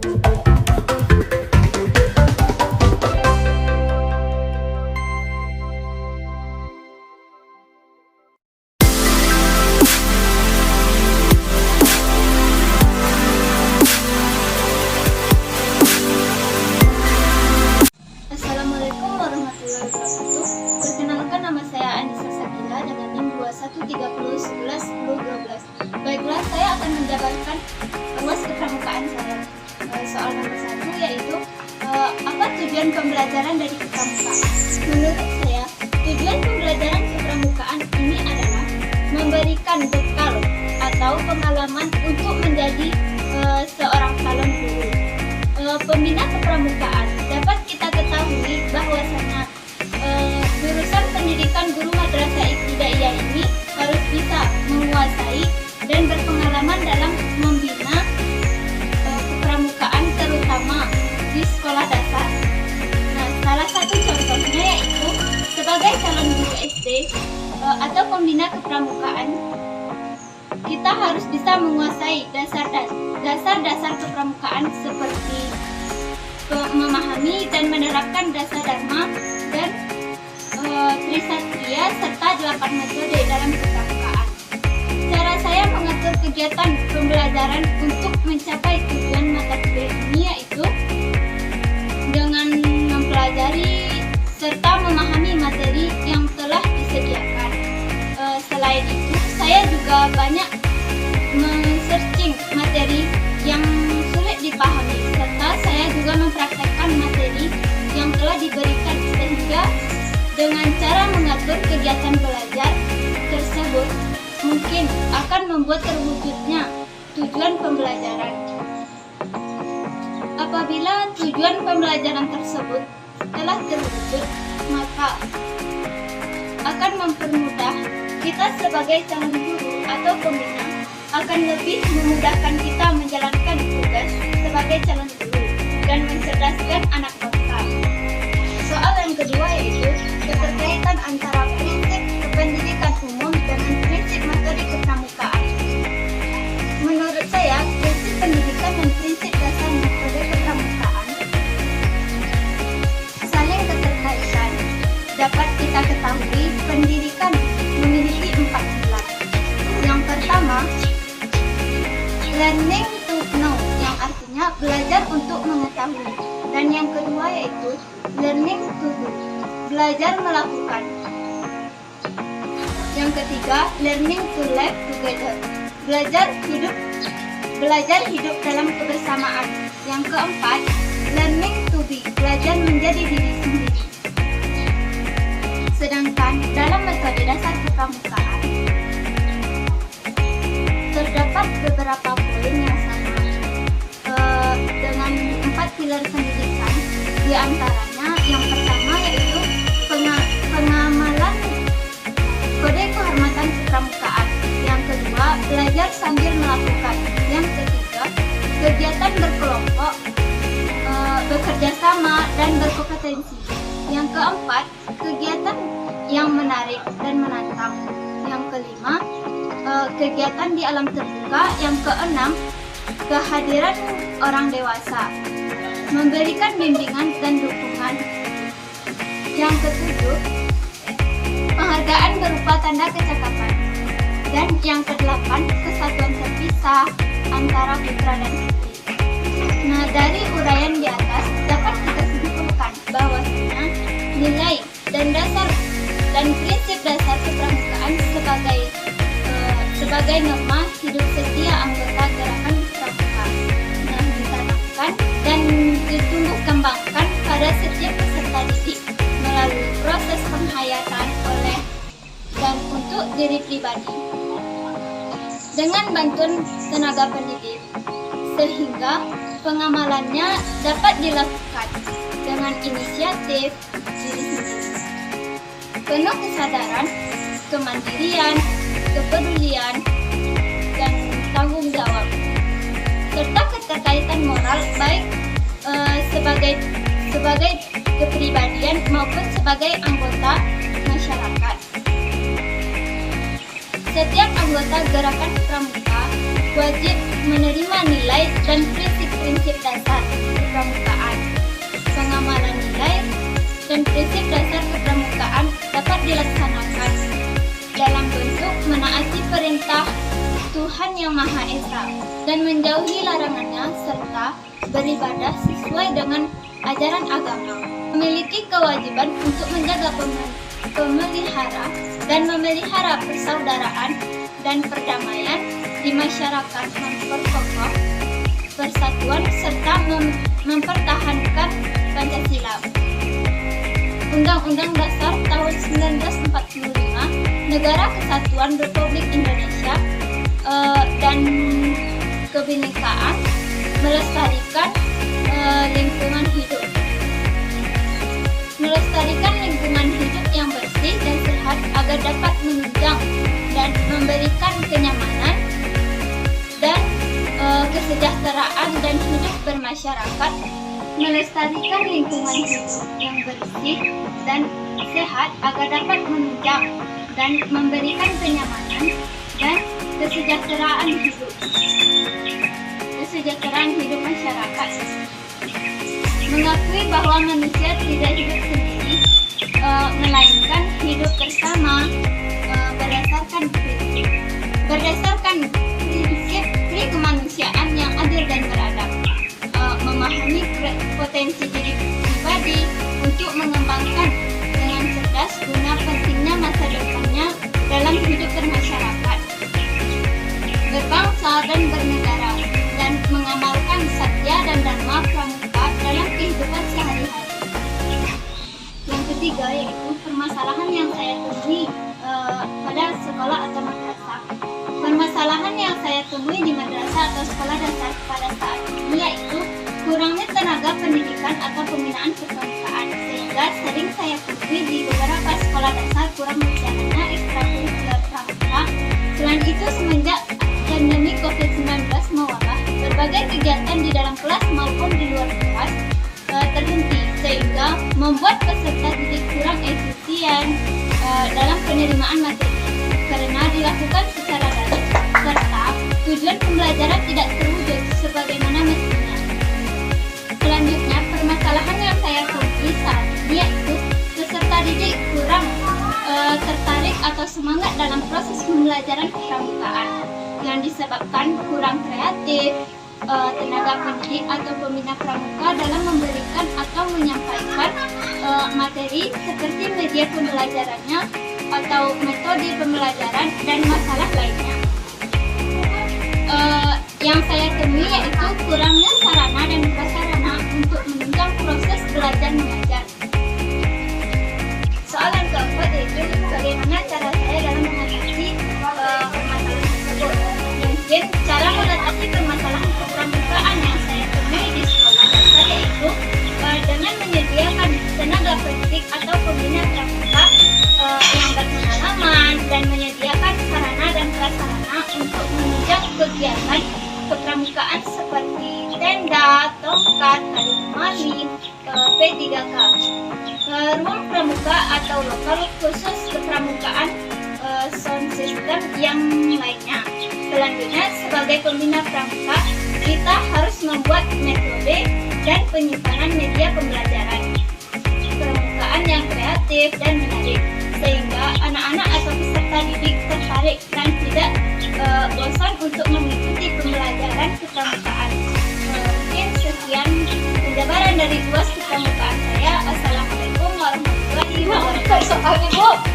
Assalamualaikum warahmatullahi wabarakatuh. Perkenalkan, nama saya Anissa Sakila dengan NIM 2130111012. Baiklah, saya akan menjabarkan UAS kepramukaan saya. Soal nomor 1 yaitu apa tujuan pembelajaran dari kepramukaan? Menurut saya, tujuan pembelajaran kepramukaan ini adalah memberikan bekal atau pengalaman untuk menjadi seorang calon guru. Pembina kepramukaan dapat kita ketahui bahwasanya jurusan pendidikan guru madrasah ibtidaiyah ini harus bisa menguasai dan berpengalaman dalam membina kepramukaan terutama di sekolah dasar. Nah, salah satu contohnya yaitu sebagai calon guru SD atau pembina kepramukaan, kita harus bisa menguasai dasar-dasar kepramukaan seperti memahami dan menerapkan dasar dharma dan trisatria serta 8 metode dalam kepramukaan. Cara saya mengatur kegiatan pembelajaran untuk mencapai tujuan mata kuliah ini yaitu dengan mempelajari serta memahami materi yang telah disediakan. Selain itu, saya juga banyak men-searching materi yang sulit dipahami, serta saya juga mempraktekkan materi yang telah diberikan, sehingga dengan cara mengatur kegiatan belajar tersebut mungkin akan membuat terwujudnya tujuan pembelajaran. Apabila tujuan pembelajaran tersebut telah terwujud, maka akan mempermudah kita sebagai calon guru atau pembina, akan lebih memudahkan kita menjalankan tugas sebagai calon guru dan mencerdaskan anak bangsa. Soal yang kedua yaitu keterkaitan antara prinsip kependidikan umum dengan prinsip metode kepramukaan. Menurut saya, prinsip pendidikan dan prinsip dasar metode kepramukaan saling keterkaitan. Dapat kita ketahui, pendidikan memiliki 4 pilar. Yang pertama, learning to know, yang artinya belajar untuk mengetahui. Dan yang kedua yaitu learning to do, belajar melakukan. Yang ketiga, learning to live together, belajar hidup dalam kebersamaan. Yang keempat, learning to be, belajar menjadi diri sendiri. Sedangkan dalam metode dasar kepramukaan terdapat beberapa poin yang sama dengan 4 pilar pendidikan. Di antaranya yang pertama yaitu pengamalan kode kehormatan kepramukaan. Yang kedua, belajar sambil melakukan. Yang ketiga, kegiatan berkelompok, bekerja sama dan berkompetensi. Yang keempat, kegiatan yang menarik dan menantang. Yang kelima, kegiatan di alam terbuka. Yang keenam, kehadiran orang dewasa, memberikan bimbingan dan dukungan. Yang ketujuh, penghargaan berupa tanda kecakapan. Dan yang kedelapan, kesatuan terpisah antara putra dan putri. Nah, dari uraian di atas dapat kita simpulkan bahwasanya nilai dan prinsip dasar kepramukaan sebagai norma hidup setiap anggota gerakan pramuka. Nah, ditanamkan dan ditumbuh kembangkan pada setiap peserta didik melalui proses penghayatan oleh dan untuk diri pribadi dengan bantuan tenaga pendidik, sehingga pengamalannya dapat dilakukan dengan inisiatif diri sendiri. Penuh kesadaran, kemandirian, kepedulian, dan tanggung jawab, serta keterkaitan moral baik sebagai kepribadian maupun sebagai anggota masyarakat. Setiap anggota gerakan pramuka wajib menerima nilai dan prinsip-prinsip dasar dan prinsip dasar kepramukaan dapat dilaksanakan dalam bentuk menaati perintah Tuhan Yang Maha Esa dan menjauhi larangannya serta beribadah sesuai dengan ajaran agama. Memiliki kewajiban untuk menjaga memelihara persaudaraan dan perdamaian di masyarakat, memperkokoh persatuan serta mempertahankan Pancasila. Undang-Undang Dasar tahun 1945, Negara Kesatuan Republik Indonesia, dan kebinekaan, melestarikan lingkungan hidup. Melestarikan lingkungan hidup yang bersih dan sehat agar dapat menunjang dan memberikan kenyamanan dan kesejahteraan dan hidup bermasyarakat. Melestarikan lingkungan hidup yang bersih dan sehat agar dapat menunjang dan memberikan kenyamanan dan kesejahteraan hidup masyarakat. Mengakui bahwa manusia tidak hidup sendiri, melainkan hidup bersama berdasarkan prinsip kemanusiaan yang adil dan beradab. Memahami potensi diri pribadi untuk mengembangkan dengan cerdas guna pentingnya masa depannya dalam hidup bermasyarakat, berbangsa dan bernegara, dan mengamalkan satya dan dharma pramuka dalam kehidupan sehari-hari. Yang ketiga yaitu permasalahan yang saya temui pada sekolah atau madrasah. Permasalahan yang saya temui di madrasah atau sekolah dasar pada saat ini yaitu kurangnya tenaga pendidikan atau pembinaan kepramukaan, sehingga sering saya temui di beberapa sekolah dasar kurang berjalannya ekstrakurikuler pramuka. Selain itu, semenjak pandemi COVID-19 mewabah, berbagai kegiatan di dalam kelas maupun di luar kelas terhenti, sehingga membuat peserta didik kurang efisien dalam penerimaan materi karena dilakukan secara daring serta tujuan pembelajaran tidak terwujud sebagaimana mestinya. Selanjutnya, permasalahan yang saya temui saat ini yaitu peserta didik kurang tertarik atau semangat dalam proses pembelajaran kepramukaan yang disebabkan kurang kreatif tenaga pendidik atau pembina pramuka dalam memberikan atau menyampaikan materi seperti media pembelajarannya atau metode pembelajaran dan masalah lainnya. Yang saya temui yaitu kurangnya sarana dan prasarana untuk menunjang proses belajar mengajar. Soalan keempat yaitu bagaimana cara saya dalam mengatasi permasalahan tersebut. Mungkin cara mengatasi permasalahan kepramukaan yang saya temui di sekolah dasar yaitu dengan menyediakan tenaga pendidik atau pembina pramuka yang berpengalaman dan menyediakan sarana dan prasarana untuk menunjang kegiatan kepramukaan seperti tenda, tongkat, tali temali, P3K, ruang pramuka atau lokal khusus kepramukaan, sound system yang lainnya. Selanjutnya, sebagai pembina pramuka, kita harus membuat metode dan penyimpanan media pembelajaran kepramukaan yang kreatif dan menarik, sehingga anak-anak atau peserta didik tertarik dan tidak bosan untuk mengikuti pembelajaran kepramukaan. Mungkin sekian penjabaran dari UAS kepramukaan saya. Assalamualaikum warahmatullahi wabarakatuh.